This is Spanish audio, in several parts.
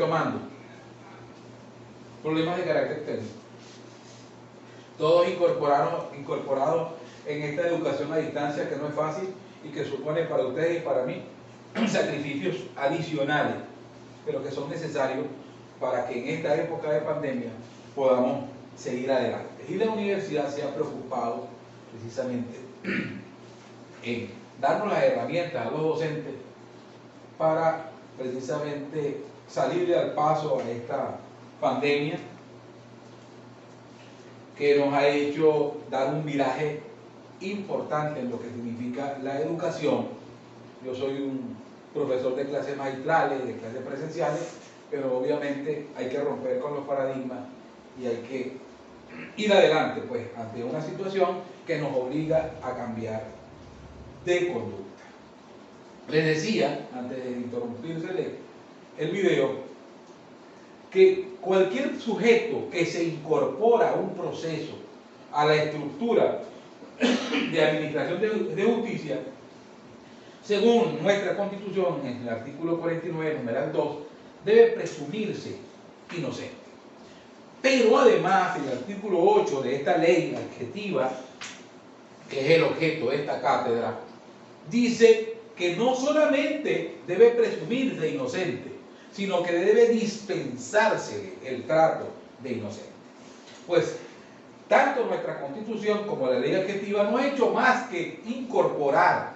retomando, problemas de carácter técnico. Todos incorporados en esta educación a distancia que no es fácil y que supone para ustedes y para mí sacrificios adicionales, pero que son necesarios para que en esta época de pandemia podamos seguir adelante. Y la universidad se ha preocupado precisamente en darnos las herramientas a los docentes para precisamente salirle al paso a esta pandemia que nos ha hecho dar un viraje importante en lo que significa la educación. Yo soy un profesor de clases magistrales, de clases presenciales, pero obviamente hay que romper con los paradigmas y hay que ir adelante, pues, ante una situación que nos obliga a cambiar de conducta. Les decía, antes de interrumpirse el video, que cualquier sujeto que se incorpora a un proceso, a la estructura de administración de justicia, según nuestra Constitución, en el artículo 49, numeral 2, debe presumirse inocente. Pero además, el artículo 8 de esta ley adjetiva, que es el objeto de esta cátedra, dice que no solamente debe presumirse inocente, sino que debe dispensarse el trato de inocente. Pues, tanto nuestra Constitución como la ley adjetiva no ha hecho más que incorporar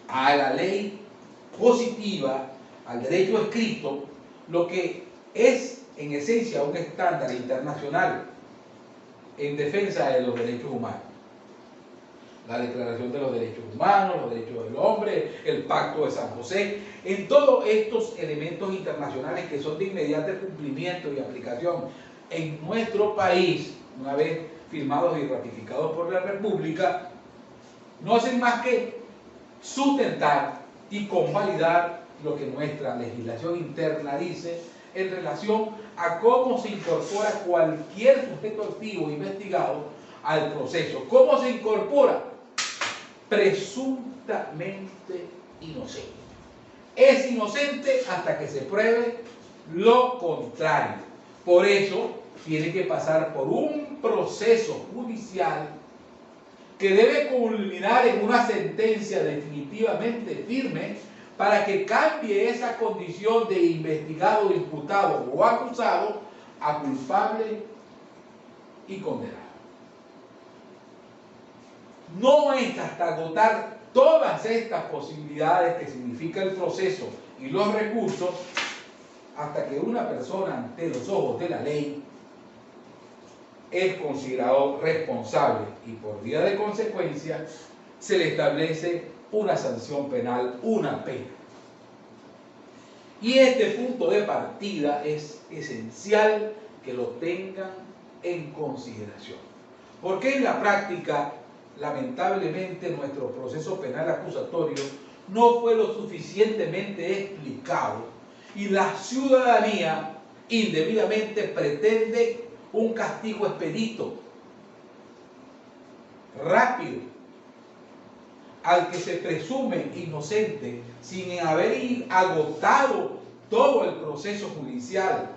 a la ley positiva, al derecho escrito, lo que es en esencia un estándar internacional en defensa de los derechos humanos. La Declaración de los Derechos Humanos, los derechos del hombre, el Pacto de San José, en todos estos elementos internacionales que son de inmediato cumplimiento y aplicación en nuestro país, una vez firmados y ratificados por la República, no hacen más que sustentar y convalidar lo que nuestra legislación interna dice en relación a cómo se incorpora cualquier sujeto activo investigado al proceso. ¿Cómo se incorpora? Presuntamente inocente. Es inocente hasta que se pruebe lo contrario. Por eso tiene que pasar por un proceso judicial que debe culminar en una sentencia definitivamente firme para que cambie esa condición de investigado, imputado o acusado a culpable y condenado. No es hasta agotar todas estas posibilidades que significa el proceso y los recursos hasta que una persona ante los ojos de la ley es considerado responsable y por vía de consecuencia se le establece una sanción penal, una pena. Y este punto de partida es esencial que lo tengan en consideración, porque en la práctica, lamentablemente, nuestro proceso penal acusatorio no fue lo suficientemente explicado y la ciudadanía indebidamente pretende un castigo expedito, rápido, al que se presume inocente sin haber agotado todo el proceso judicial.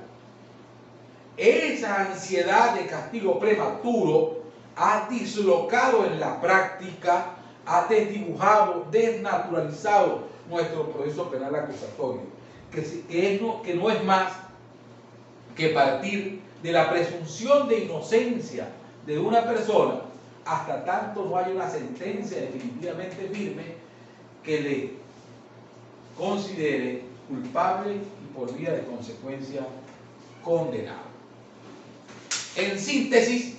Esa ansiedad de castigo prematuro ha dislocado en la práctica, ha desdibujado, desnaturalizado nuestro proceso penal acusatorio, que no es más que partir de la presunción de inocencia de una persona hasta tanto no haya una sentencia definitivamente firme que le considere culpable y por vía de consecuencia condenado. En síntesis,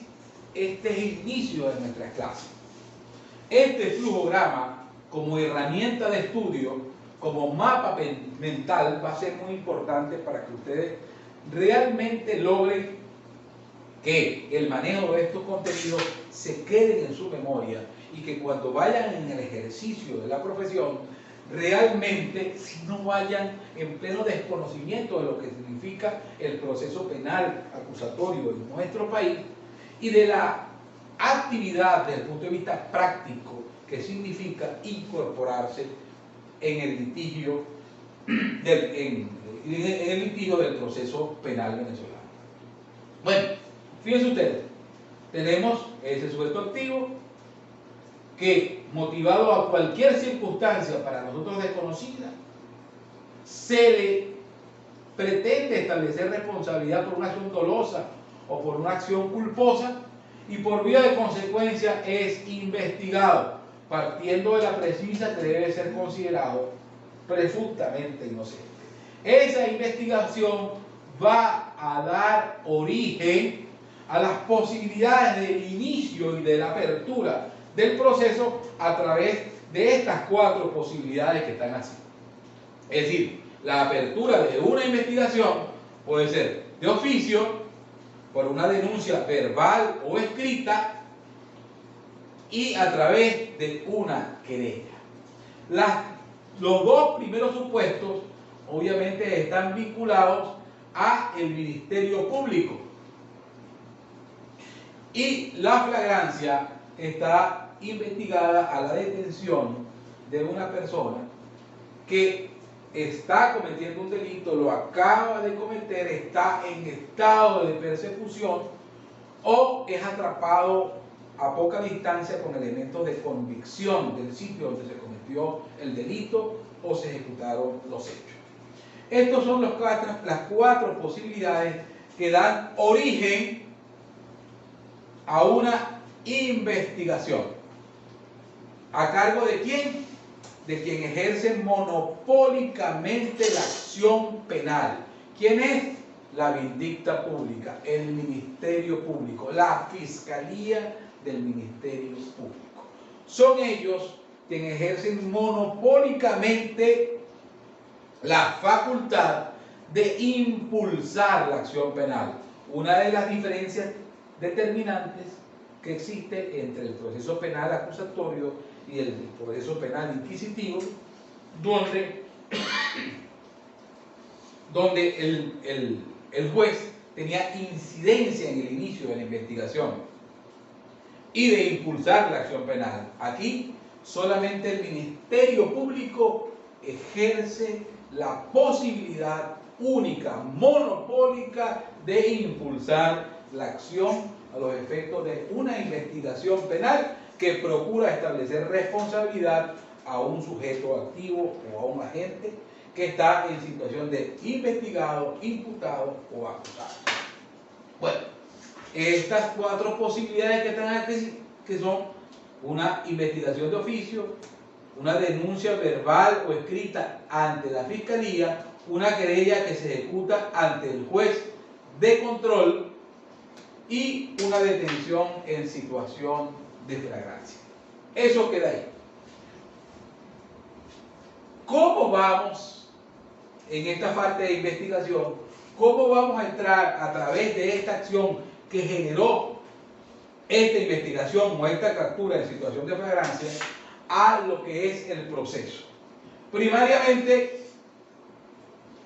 este es el inicio de nuestra clase. Este flujograma, como herramienta de estudio, como mapa mental, va a ser muy importante para que ustedes realmente logren que el manejo de estos contenidos se queden en su memoria y que cuando vayan en el ejercicio de la profesión, realmente no vayan en pleno desconocimiento de lo que significa el proceso penal acusatorio en nuestro país y de la actividad desde el punto de vista práctico que significa incorporarse en el litigio en el litigio del proceso penal venezolano. Bueno, fíjense ustedes, tenemos ese sujeto activo que, motivado a cualquier circunstancia para nosotros desconocida, se le pretende establecer responsabilidad por una acción dolosa o por una acción culposa, y por vía de consecuencia es investigado, partiendo de la premisa que debe ser considerado presuntamente inocente. Esa investigación va a dar origen a las posibilidades del inicio y de la apertura del proceso a través de estas 4 posibilidades que están así. Es decir, la apertura de una investigación puede ser de oficio, por una denuncia verbal o escrita, y a través de una querella. Los 2 primeros supuestos obviamente están vinculados a el Ministerio Público, y la flagrancia está investigada a la detención de una persona que está cometiendo un delito, lo acaba de cometer, está en estado de persecución o es atrapado a poca distancia con elementos de convicción del sitio donde se cometió el delito o se ejecutaron los hechos. Estas son las 4 posibilidades que dan origen a una investigación. ¿A cargo de quién? De quien ejerce monopólicamente la acción penal. ¿Quién es? La vindicta pública, el Ministerio Público, la Fiscalía del Ministerio Público. Son ellos quienes ejercen monopólicamente la facultad de impulsar la acción penal. Una de las diferencias determinantes que existe entre el proceso penal acusatorio y el proceso penal inquisitivo, donde el juez tenía incidencia en el inicio de la investigación y de impulsar la acción penal. Aquí solamente el Ministerio Público ejerce la posibilidad única, monopólica, de impulsar la acción a los efectos de una investigación penal que procura establecer responsabilidad a un sujeto activo o a un agente que está en situación de investigado, imputado o acusado. Bueno, estas 4 posibilidades que están aquí, que son una investigación de oficio, una denuncia verbal o escrita ante la Fiscalía, una querella que se ejecuta ante el juez de control y una detención en situación de flagrancia. Eso queda ahí. ¿Cómo vamos en esta parte de investigación? ¿Cómo vamos a entrar a través de esta acción que generó esta investigación o esta captura en situación de flagrancia a lo que es el proceso? Primariamente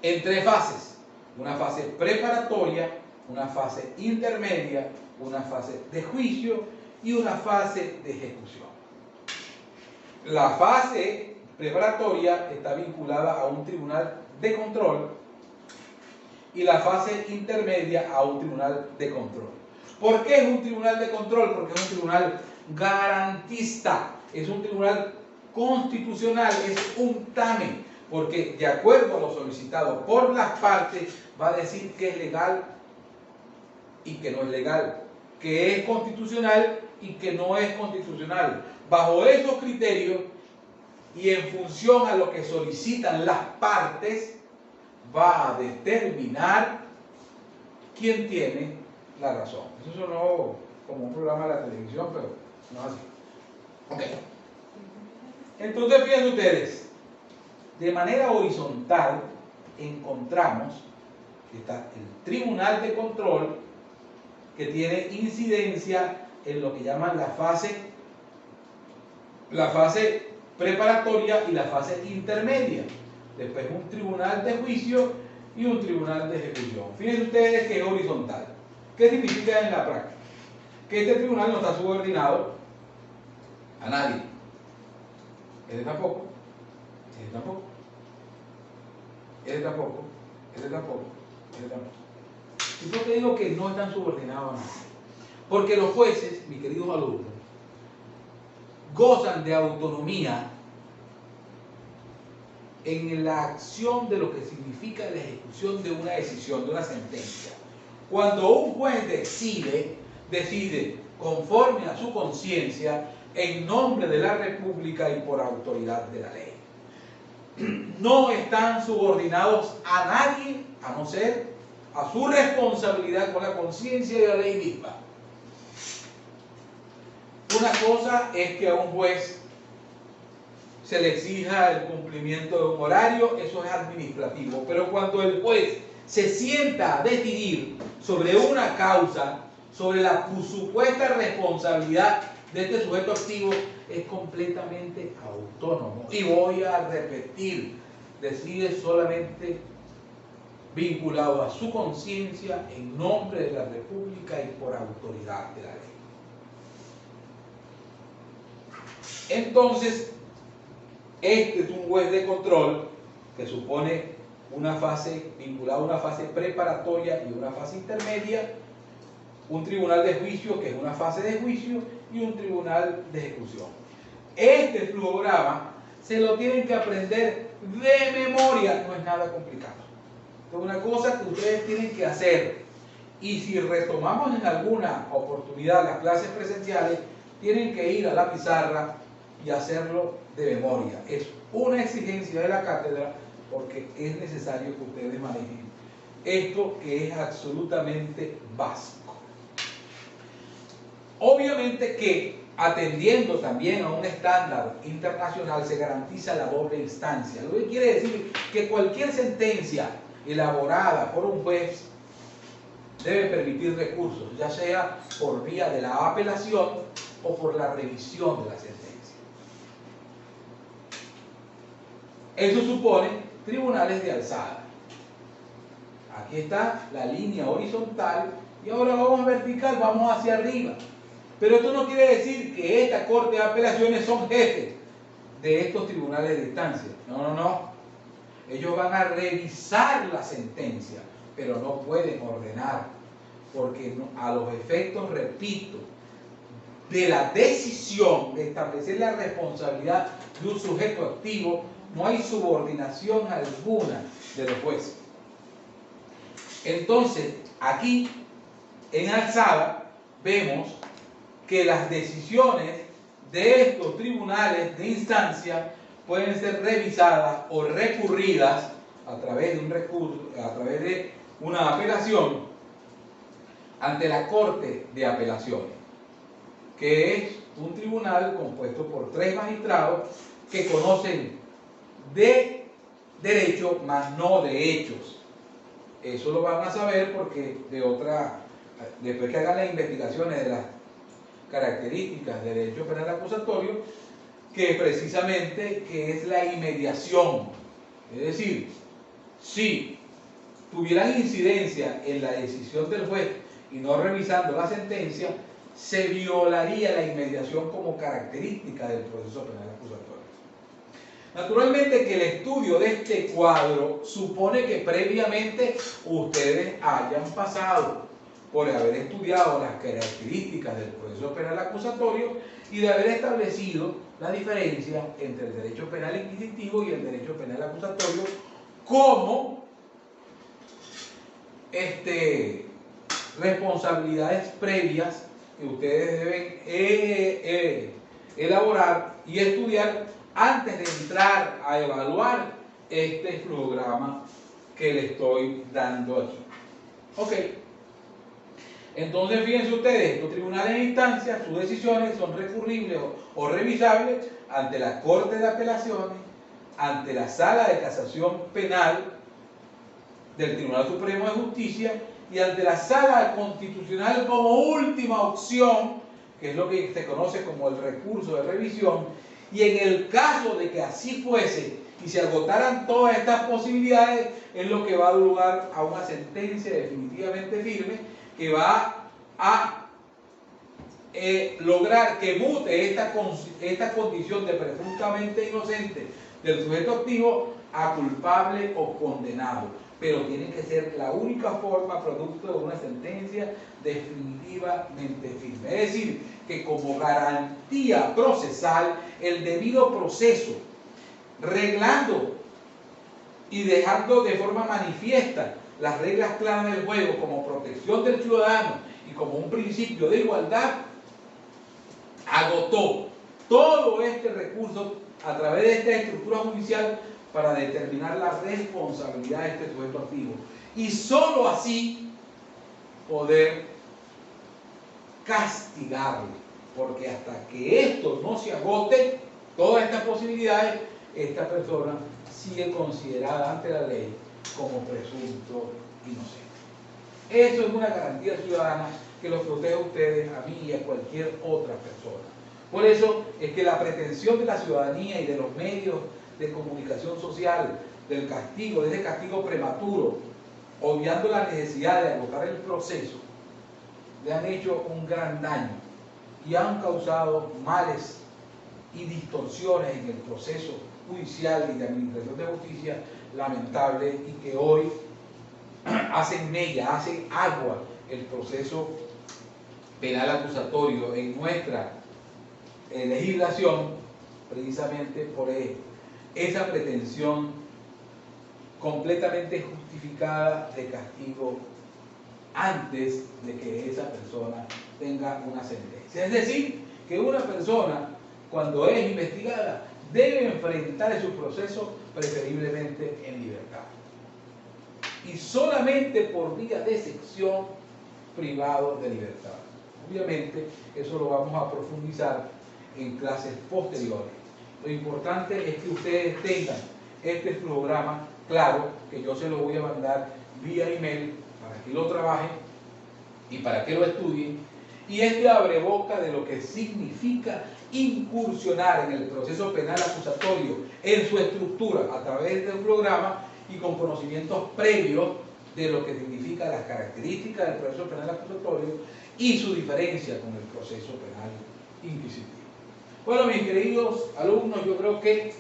en 3 fases. Una fase preparatoria, una fase intermedia, una fase de juicio y una fase de ejecución. La fase preparatoria está vinculada a un tribunal de control y la fase intermedia a un tribunal de control. ¿Por qué es un tribunal de control? Porque es un tribunal garantista, es un tribunal constitucional, es un TAME, porque de acuerdo a lo solicitado por las partes va a decir que es legal y que no es legal, que es constitucional y que no es constitucional. Bajo esos criterios y en función a lo que solicitan las partes, va a determinar quién tiene la razón. Eso sonó como un programa de la televisión, pero no es así. Ok. Entonces, fíjense ustedes, de manera horizontal encontramos que está el Tribunal de Control, que tiene incidencia en lo que llaman la fase preparatoria y la fase intermedia. Después un tribunal de juicio y un tribunal de ejecución. Fíjense ustedes que es horizontal. ¿Qué significa en la práctica? Que este tribunal no está subordinado a nadie. Este tampoco. Este tampoco. ese tampoco, ese tampoco, ese tampoco. ¿Y por qué digo que no están subordinados a nadie? Porque los jueces, mis queridos alumnos, gozan de autonomía en la acción de lo que significa la ejecución de una decisión, de una sentencia. Cuando un juez decide conforme a su conciencia, en nombre de la República y por autoridad de la ley. No están subordinados a nadie, a no ser a su responsabilidad con la conciencia y la ley misma. Una cosa es que a un juez se le exija el cumplimiento de un horario, eso es administrativo, pero cuando el juez se sienta a decidir sobre una causa, sobre la supuesta responsabilidad de este sujeto activo, es completamente autónomo. Y voy a repetir, decide solamente vinculado a su conciencia en nombre de la República y por autoridad de la ley. Entonces, este es un juez de control que supone una fase vinculada a una fase preparatoria y una fase intermedia, un tribunal de juicio que es una fase de juicio y un tribunal de ejecución. Este flujograma se lo tienen que aprender de memoria, no es nada complicado. Es una cosa que ustedes tienen que hacer. Y si retomamos en alguna oportunidad las clases presenciales, tienen que ir a la pizarra y hacerlo de memoria. Es una exigencia de la cátedra porque es necesario que ustedes manejen esto que es absolutamente básico. Obviamente que atendiendo también a un estándar internacional se garantiza la doble instancia, lo que quiere decir que cualquier sentencia elaborada por un juez debe permitir recursos, ya sea por vía de la apelación o por la revisión de la sentencia. Eso supone tribunales de alzada. Aquí está la línea horizontal y ahora vamos vertical, vamos hacia arriba. Pero esto no quiere decir que esta Corte de Apelaciones son jefes de estos tribunales de instancia. No, no, no. Ellos van a revisar la sentencia, pero no pueden ordenar, porque a los efectos, repito, de la decisión de establecer la responsabilidad de un sujeto activo, no hay subordinación alguna de los jueces. Entonces, aquí, en alzada, vemos que las decisiones de estos tribunales de instancia pueden ser revisadas o recurridas a través de un recurso, a través de una apelación ante la Corte de Apelaciones, que es un tribunal compuesto por 3 magistrados que conocen de derecho, mas no de hechos. Eso lo van a saber porque después que hagan las investigaciones de las características del derecho penal acusatorio, que precisamente que es la inmediación. Es decir, si tuvieran incidencia en la decisión del juez y no revisando la sentencia, se violaría la inmediación como característica del proceso penal acusatorio. Naturalmente que el estudio de este cuadro supone que previamente ustedes hayan pasado por haber estudiado las características del proceso penal acusatorio y de haber establecido la diferencia entre el derecho penal inquisitivo y el derecho penal acusatorio como responsabilidades previas que ustedes deben elaborar y estudiar antes de entrar a evaluar este flujograma que le estoy dando aquí. Ok. Entonces, fíjense ustedes, estos tribunales de instancia, sus decisiones son recurribles o revisables ante la Corte de Apelaciones, ante la Sala de Casación Penal del Tribunal Supremo de Justicia y ante la Sala Constitucional como última opción, que es lo que se conoce como el recurso de revisión. Y en el caso de que así fuese y se agotaran todas estas posibilidades, es lo que va a dar lugar a una sentencia definitivamente firme que va a lograr que mute esta condición de presuntamente inocente del sujeto activo a culpable o condenado, pero tiene que ser la única forma producto de una sentencia definitivamente firme. Es decir, que como garantía procesal, el debido proceso, reglando y dejando de forma manifiesta las reglas claras del juego como protección del ciudadano y como un principio de igualdad, agotó todo este recurso a través de esta estructura judicial para determinar la responsabilidad de este sujeto activo y sólo así poder castigarlo, porque hasta que esto no se agote, todas estas posibilidades, esta persona sigue considerada ante la ley como presunto inocente. Eso es una garantía ciudadana que los protege a ustedes, a mí y a cualquier otra persona. Por eso es que la pretensión de la ciudadanía y de los medios de comunicación social, del castigo, de ese castigo prematuro, obviando la necesidad de agotar el proceso, le han hecho un gran daño y han causado males y distorsiones en el proceso judicial y de administración de justicia lamentable, y que hoy hacen mella, hacen agua el proceso penal acusatorio en nuestra legislación, precisamente por esa pretensión completamente justificada de castigo antes de que esa persona tenga una sentencia. Es decir, que una persona, cuando es investigada, debe enfrentar su proceso preferiblemente en libertad. Y solamente por vía de excepción, privado de libertad. Obviamente, eso lo vamos a profundizar en clases posteriores. Lo importante es que ustedes tengan este programa claro, que yo se lo voy a mandar vía email para que lo trabajen y para que lo estudien, y este abreboca de lo que significa incursionar en el proceso penal acusatorio en su estructura a través de un programa y con conocimientos previos de lo que significa las características del proceso penal acusatorio y su diferencia con el proceso penal inquisitivo. Bueno, mis queridos alumnos, yo creo que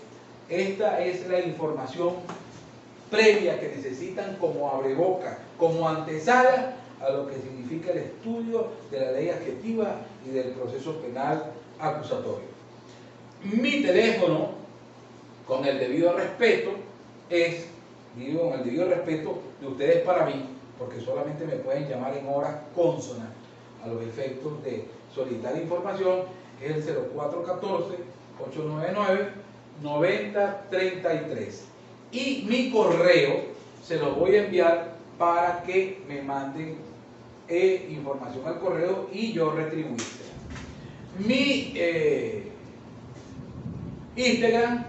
esta es la información previa que necesitan como abreboca, como antesala a lo que significa el estudio de la ley adjetiva y del proceso penal acusatorio. Mi teléfono, con el debido respeto, es, digo, con el debido respeto de ustedes para mí, porque solamente me pueden llamar en horas cónsonas a los efectos de solicitar información, es el 0414-899-9033. Y mi correo se los voy a enviar para que me manden información al correo y yo retribuirse. Mi Instagram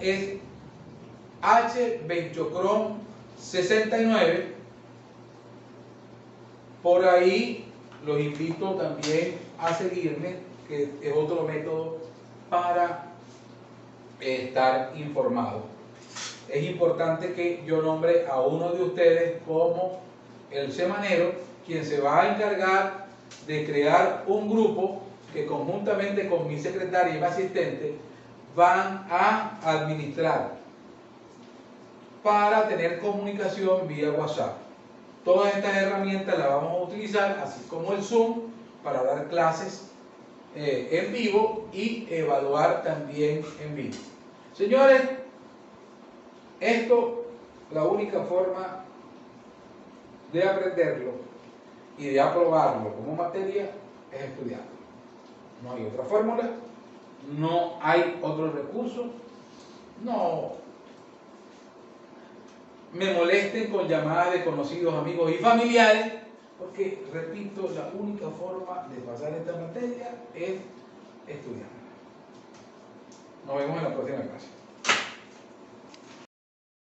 es hbenchocron69. Por ahí los invito también a seguirme, que es otro método para estar informado. Es importante que yo nombre a uno de ustedes como el semanero, quien se va a encargar de crear un grupo que conjuntamente con mi secretaria y mi asistente van a administrar para tener comunicación vía WhatsApp. Todas estas herramientas las vamos a utilizar, así como el Zoom, para dar clases en vivo y evaluar también en vivo. Señores, esto, la única forma de aprenderlo y de aprobarlo como materia es estudiarlo. No hay otra fórmula, no hay otro recurso. No me molesten con llamadas de conocidos, amigos y familiares, porque, repito, la única forma de pasar esta materia es estudiarla. Nos vemos en la próxima clase.